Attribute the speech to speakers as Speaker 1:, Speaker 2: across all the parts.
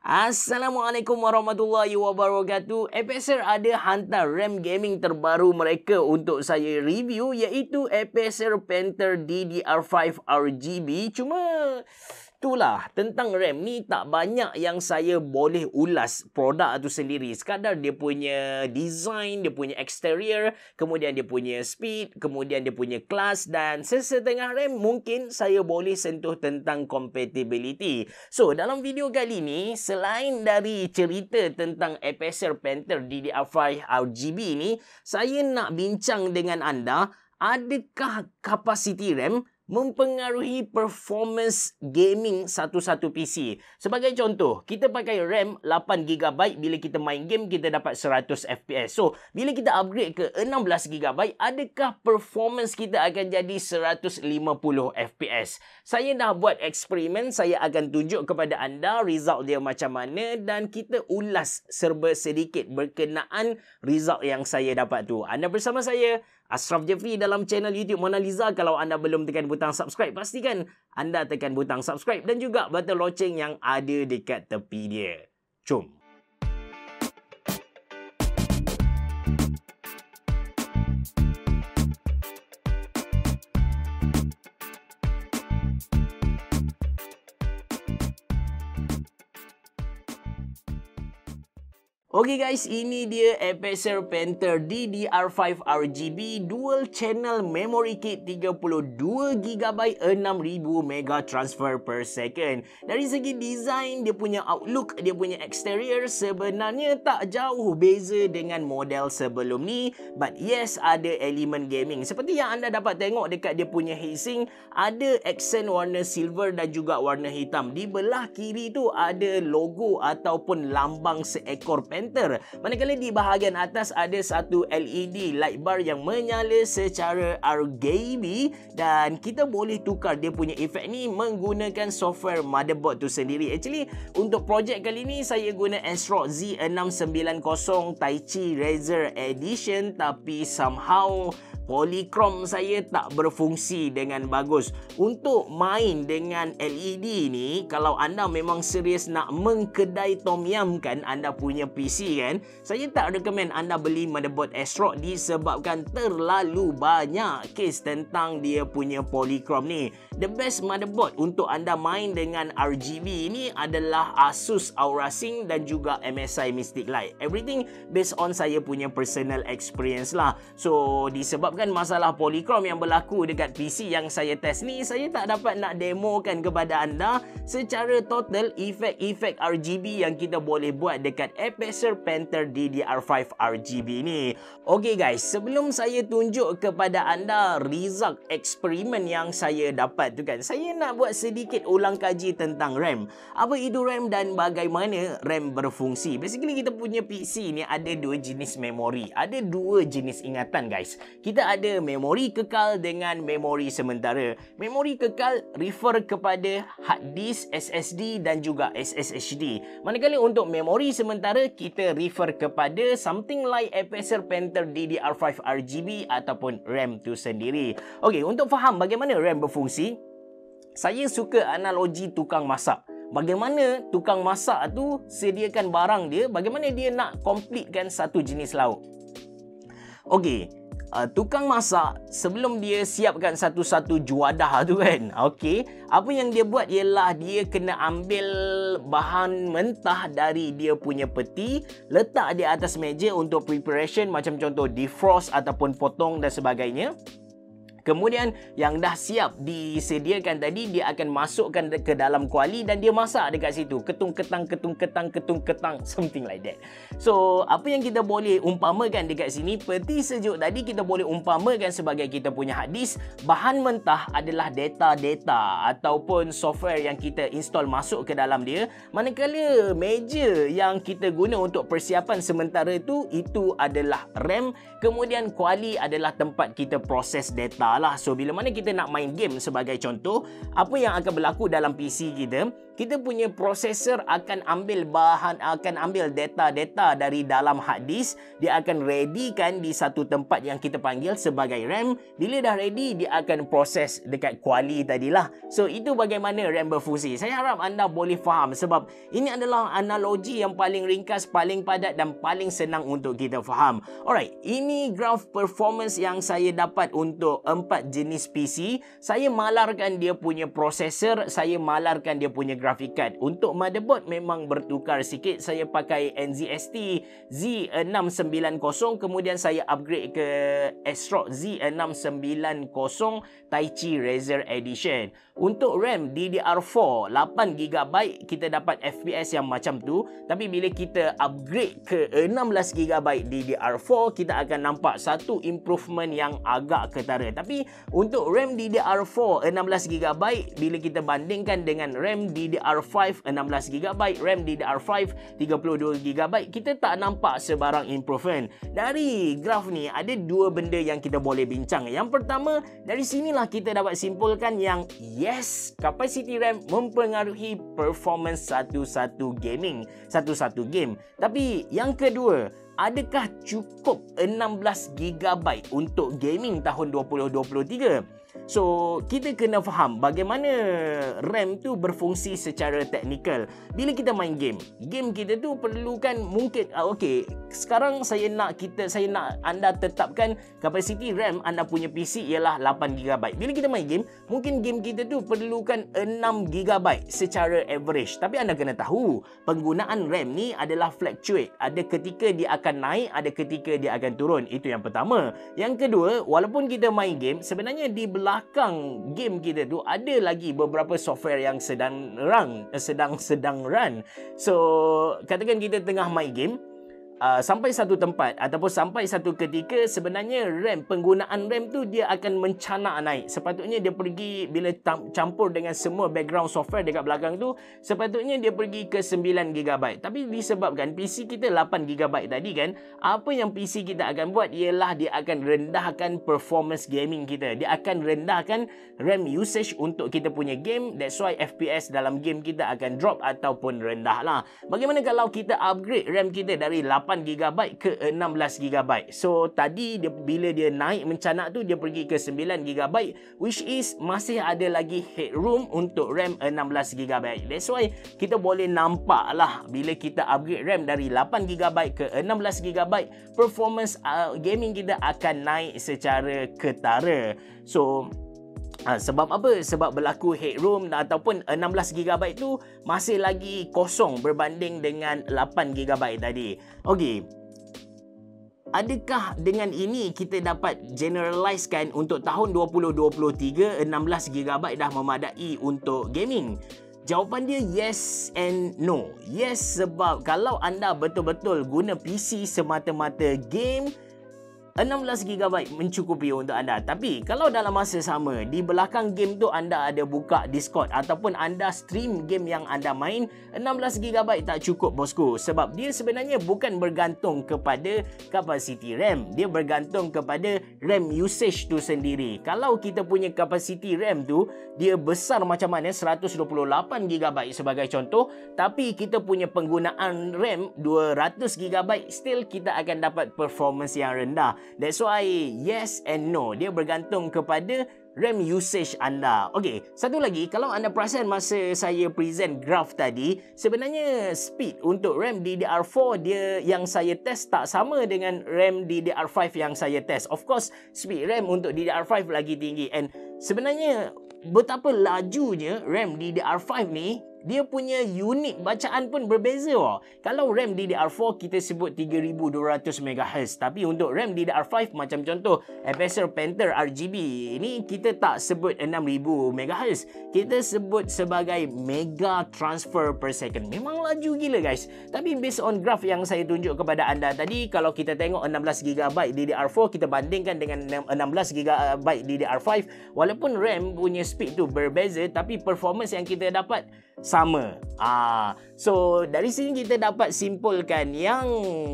Speaker 1: Assalamualaikum warahmatullahi wabarakatuh. Apexer ada hantar RAM gaming terbaru mereka untuk saya review, iaitu Apexer Panther DDR5 RGB. Cuma itulah, tentang RAM ni tak banyak yang saya boleh ulas produk tu sendiri. Sekadar dia punya design, dia punya exterior, kemudian dia punya speed, kemudian dia punya class, dan sesetengah RAM mungkin saya boleh sentuh tentang compatibility. So, dalam video kali ni, selain dari cerita tentang Apexer Panther DDR5 RGB ni, saya nak bincang dengan anda, adakah kapasiti RAM mempengaruhi performance gaming satu-satu PC. Sebagai contoh, kita pakai RAM 8GB, bila kita main game kita dapat 100 FPS. So, bila kita upgrade ke 16GB, adakah performance kita akan jadi 150 FPS? Saya dah buat eksperimen, saya akan tunjuk kepada anda result dia macam mana dan kita ulas serba sedikit berkenaan result yang saya dapat tu. Anda bersama saya, Ashraf Jeffrey, dalam channel YouTube Mona Lisa. Kalau anda belum tekan butang subscribe, pastikan anda tekan butang subscribe dan juga butang loceng yang ada dekat tepi dia. Jom. Okay guys, ini dia Apexer Panther DDR5 RGB Dual Channel Memory Kit 32GB 6000MB transfer per second. Dari segi design, dia punya outlook, dia punya exterior sebenarnya tak jauh beza dengan model sebelum ni. But yes, ada elemen gaming. Seperti yang anda dapat tengok dekat dia punya heatsink, ada aksen warna silver dan juga warna hitam. Di belah kiri tu ada logo ataupun lambang seekor panther. Manakala di bahagian atas ada satu LED light bar yang menyala secara RGB dan kita boleh tukar dia punya efek ni menggunakan software motherboard tu sendiri. Actually, untuk projek kali ni saya guna ASRock Z690 Taichi Razer Edition, tapi somehow polychrome saya tak berfungsi dengan bagus. Untuk main dengan LED ni, kalau anda memang serius nak mengkedai tom yum kan anda punya PC kan, saya tak recommend anda beli motherboard ASRock disebabkan terlalu banyak kes tentang dia punya polychrome ni. The best motherboard untuk anda main dengan RGB ni adalah Asus Aurasync dan juga MSI Mystic Light. Everything based on saya punya personal experience lah. So, disebabkan masalah polychrome yang berlaku dekat PC yang saya test ni, saya tak dapat nak demokan kepada anda secara total efek-efek RGB yang kita boleh buat dekat Apexer Panther DDR5 RGB ni. Okay guys, sebelum saya tunjuk kepada anda result eksperimen yang saya dapat tu kan, saya nak buat sedikit ulang kaji tentang RAM. Apa itu RAM dan bagaimana RAM berfungsi? Basically, kita punya PC ni ada dua jenis memori, ada dua jenis ingatan guys. Kita ada memori kekal dengan memori sementara. Memori kekal refer kepada hard disk, SSD dan juga SSHD. Manakala untuk memori sementara, kita refer kepada something like Apexer Panther DDR5 RGB ataupun RAM tu sendiri. Okey, untuk faham bagaimana RAM berfungsi, saya suka analogi tukang masak. Bagaimana tukang masak tu sediakan barang dia, bagaimana dia nak completekan satu jenis lauk. Okey, tukang masak sebelum dia siapkan satu-satu juadah tu kan, okey, apa yang dia buat ialah dia kena ambil bahan mentah dari dia punya peti, letak di atas meja untuk preparation, macam contoh defrost ataupun potong dan sebagainya. Kemudian yang dah siap disediakan tadi, dia akan masukkan ke dalam kuali dan dia masak dekat situ. Ketung ketang, something like that. So, apa yang kita boleh umpamakan dekat sini, peti sejuk tadi kita boleh umpamakan sebagai kita punya hard disk. Bahan mentah adalah data-data ataupun software yang kita install masuk ke dalam dia. Manakala meja yang kita guna untuk persiapan sementara itu adalah RAM. Kemudian kuali adalah tempat kita proses data besar lah. So bila mana kita nak main game sebagai contoh, apa yang akan berlaku dalam PC kita punya prosesor akan ambil data-data dari dalam hard disk. Dia akan readykan di satu tempat yang kita panggil sebagai RAM. Bila dah ready, dia akan proses dekat kuali tadilah. So itu bagaimana RAM berfungsi. Saya harap anda boleh faham sebab ini adalah analogi yang paling ringkas, paling padat dan paling senang untuk kita faham. Alright, ini graf performance yang saya dapat untuk 4 jenis PC. Saya malarkan dia punya prosesor, saya malarkan dia punya graphic card. Untuk motherboard memang bertukar sikit. Saya pakai NZST Z690, kemudian saya upgrade ke ASRock Z690 Taichi Razer Edition. Untuk RAM DDR4 8GB kita dapat FPS yang macam tu, tapi bila kita upgrade ke 16GB DDR4 kita akan nampak satu improvement yang agak ketara. Tapi untuk RAM DDR4 16GB bila kita bandingkan dengan RAM DDR5 16GB, RAM DDR5 32GB, kita tak nampak sebarang improvement. Dari graf ni ada dua benda yang kita boleh bincang. Yang pertama, dari sinilah kita dapat simpulkan yang yes, capacity RAM mempengaruhi performance satu-satu game. Tapi yang kedua, adakah cukup 16GB untuk gaming tahun 2023? So, kita kena faham bagaimana RAM tu berfungsi secara teknikal. Bila kita main game kita tu perlukan mungkin okey, sekarang saya nak anda tetapkan kapasiti RAM anda punya PC ialah 8GB. Bila kita main game, mungkin game kita tu perlukan 6GB secara average. Tapi anda kena tahu, penggunaan RAM ni adalah fluctuate. Ada ketika dia akan naik, ada ketika dia akan turun. Itu yang pertama. Yang kedua, walaupun kita main game, sebenarnya di belakang game kita tu ada lagi beberapa software yang sedang run. So, katakan kita tengah main game, sampai satu tempat ataupun sampai satu ketika, sebenarnya penggunaan RAM tu dia akan mencanak naik. Sepatutnya dia pergi, bila campur dengan semua background software dekat belakang tu, sepatutnya dia pergi ke 9GB. Tapi disebabkan PC kita 8GB tadi kan, apa yang PC kita akan buat ialah dia akan rendahkan performance gaming kita. Dia akan rendahkan RAM usage untuk kita punya game. That's why FPS dalam game kita akan drop ataupun rendah lah. Bagaimana kalau kita upgrade RAM kita dari 8GB ke 16GB? So tadi bila dia naik mencanak tu, dia pergi ke 9GB, which is masih ada lagi headroom untuk RAM 16GB. That's why kita boleh nampak lah, bila kita upgrade RAM dari 8GB ke 16GB, performance gaming kita akan naik secara ketara. So sebab apa? Sebab berlaku headroom ataupun 16GB tu masih lagi kosong berbanding dengan 8GB tadi. Okey. Adakah dengan ini kita dapat generalisekan untuk tahun 2023 16GB dah memadai untuk gaming? Jawapan dia yes and no. Yes, sebab kalau anda betul-betul guna PC semata-mata game, 16GB mencukupi untuk anda. Tapi kalau dalam masa sama di belakang game tu anda ada buka Discord ataupun anda stream game yang anda main, 16GB tak cukup bosku. Sebab dia sebenarnya bukan bergantung kepada kapasiti RAM, dia bergantung kepada RAM usage tu sendiri. Kalau kita punya kapasiti RAM tu dia besar macam mana, 128GB sebagai contoh, tapi kita punya penggunaan RAM 200GB, still kita akan dapat performance yang rendah. That's why yes and no, dia bergantung kepada RAM usage anda. Okey, satu lagi, kalau anda perasan masa saya present graph tadi, sebenarnya speed untuk RAM DDR4 dia yang saya test tak sama dengan RAM DDR5 yang saya test. Of course, speed RAM untuk DDR5 lagi tinggi, and sebenarnya betapa lajunya RAM DDR5 ni, dia punya unit bacaan pun berbeza. Kalau RAM DDR4 kita sebut 3200 MHz, tapi untuk RAM DDR5 macam contoh Acer Panther RGB ini kita tak sebut 6000 MHz, kita sebut sebagai mega transfer per second. Memang laju gila guys. Tapi based on graph yang saya tunjuk kepada anda tadi, kalau kita tengok 16GB DDR4 kita bandingkan dengan 16GB DDR5, walaupun RAM punya speed tu berbeza, tapi performance yang kita dapat sama. So dari sini kita dapat simpulkan yang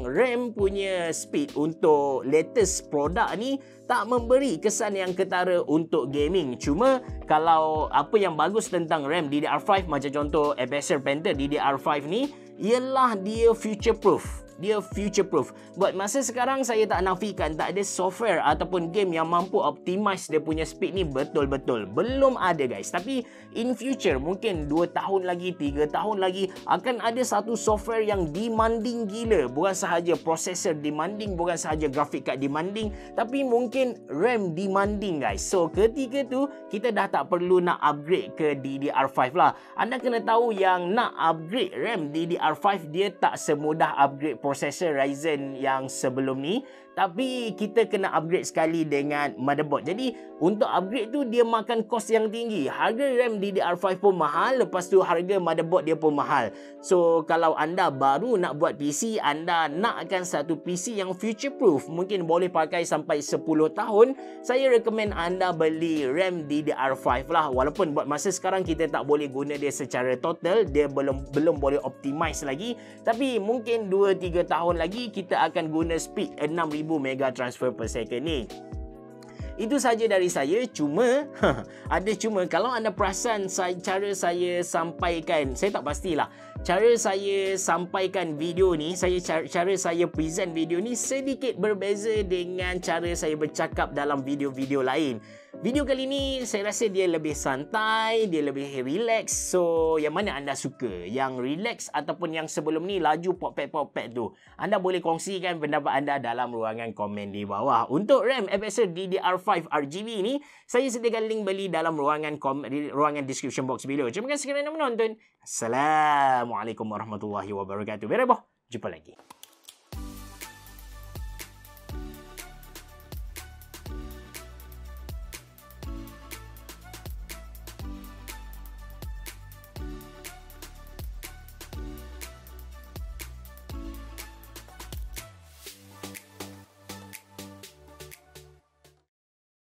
Speaker 1: RAM punya speed untuk latest produk ni tak memberi kesan yang ketara untuk gaming. Cuma kalau apa yang bagus tentang RAM DDR5 macam contoh Acer Panther DDR5 ni ialah dia future proof. Dia future proof. Buat masa sekarang saya tak nafikan tak ada software ataupun game yang mampu optimize dia punya speed ni betul-betul. Belum ada guys. Tapi in future mungkin 2 tahun lagi, 3 tahun lagi akan ada satu software yang demanding gila. Bukan sahaja processor demanding, bukan sahaja graphic card demanding, tapi mungkin RAM demanding guys. So ketika tu kita dah tak perlu nak upgrade ke DDR5 lah. Anda kena tahu yang nak upgrade RAM DDR5 dia tak semudah upgrade processor Ryzen yang sebelum ni, tapi kita kena upgrade sekali dengan motherboard. Jadi untuk upgrade tu dia makan kos yang tinggi. Harga RAM DDR5 pun mahal, lepas tu harga motherboard dia pun mahal. So kalau anda baru nak buat PC, anda nakkan satu PC yang future proof, mungkin boleh pakai sampai 10 tahun, saya recommend anda beli RAM DDR5 lah. Walaupun buat masa sekarang kita tak boleh guna dia secara total, dia belum boleh optimize lagi, tapi mungkin 2-3 tahun lagi kita akan guna speed 6000 mega transfer per second ni. Itu saja dari saya. Cuma ada cuma, kalau anda perasan cara saya sampaikan, saya tak pastilah cara saya sampaikan video ni, cara saya present video ni sedikit berbeza dengan cara saya bercakap dalam video-video lain. Video kali ni saya rasa dia lebih santai, dia lebih relax. So yang mana anda suka? Yang relax ataupun yang sebelum ni laju pop-pet tu? Anda boleh kongsikan pendapat anda dalam ruangan komen di bawah. Untuk RAM Acer DDR5 RGB ni, saya sediakan link beli dalam ruangan description box video. Terima kasih kerana menonton. Assalamualaikum warahmatullahi wabarakatuh. Berapa? Jumpa lagi.